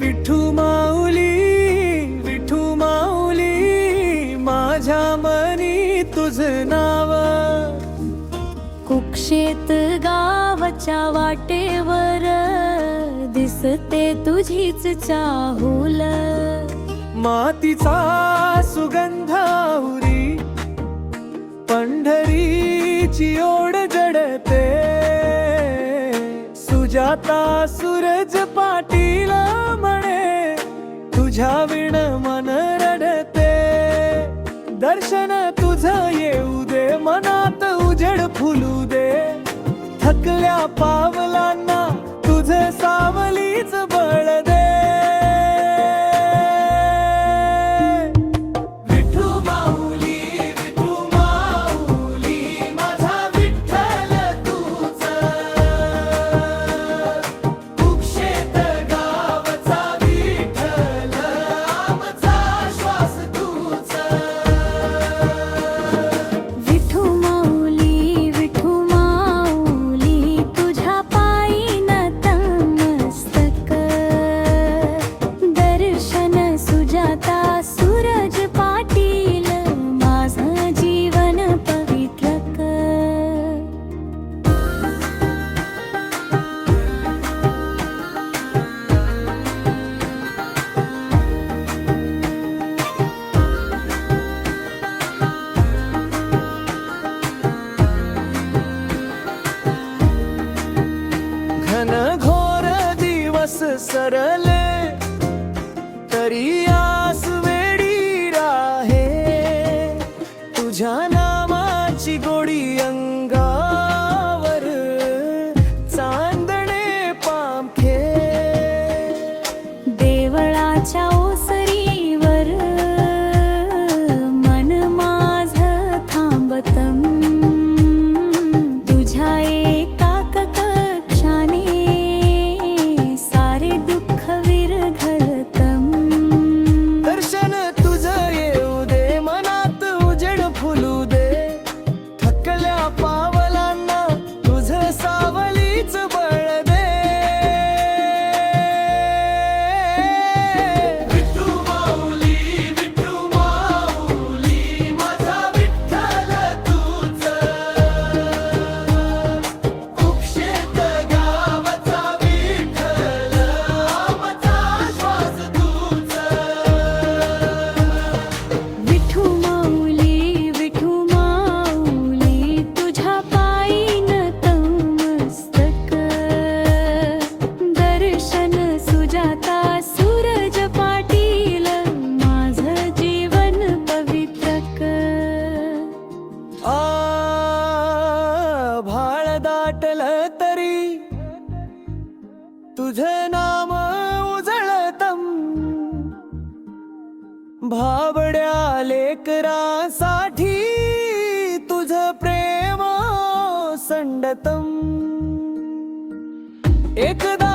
विठू माऊली, विठू माऊली, माझ्या मनी तुझ नाव. कुक्षेत गावच्या वाटेवर दिसते तुझीच चाहूल. मातीचा सुगंध आहुरी, पंढरीची ओढ जडते. सुजाता सूरज पाटील म्हणे, तुझ्या विण मन रडते. दर्शन तुझं येऊ दे, मनात उजेड फुलू दे. थकल्या पावलांना तुझ सावलीच बळ दे. विठू माऊली, विठू माऊली, माझा विठ्ठल तूच. कुक्षेत गावचा विठ्ठल, आमचा श्वास तूच. विठू माऊली, विठू माऊली, तुझ्या पायी नतमस्तक. दर्शन सुजाता सूरज पाटील, माझं जीवन पवित्रक. घन घोर दिवस सरले, तरी आस वेडी राहे. तुझ्या नामाची गोडी अंगावर, चांदणे पामखे. देवळाच्या ओसरीवर मन माझं थांबतम. तुझ्या एका कक्षाने सारे दुःख विरघळतम. दर्शन तुझं येऊ दे, मनात उजेड फुलू दे. थकल्या पावलांना तुझ सावलीच बळ दे. विठू माऊली, विठू माऊली, माझा विठ्ठल तूच. कुक्षेत गावचा विठ्ठल, आमचा श्वास तूच. विठू माऊली, विठू माऊली, तुझ्या पायी नतमस्तक. दर्शन सुजाता सूरज पाटील, माझं जीवन पवित्रक. भाळ दाटलं तरी तुझं नाम उजळतम. भाबड्या लेकरासाठी तुझं प्रेम संडतम. एकदा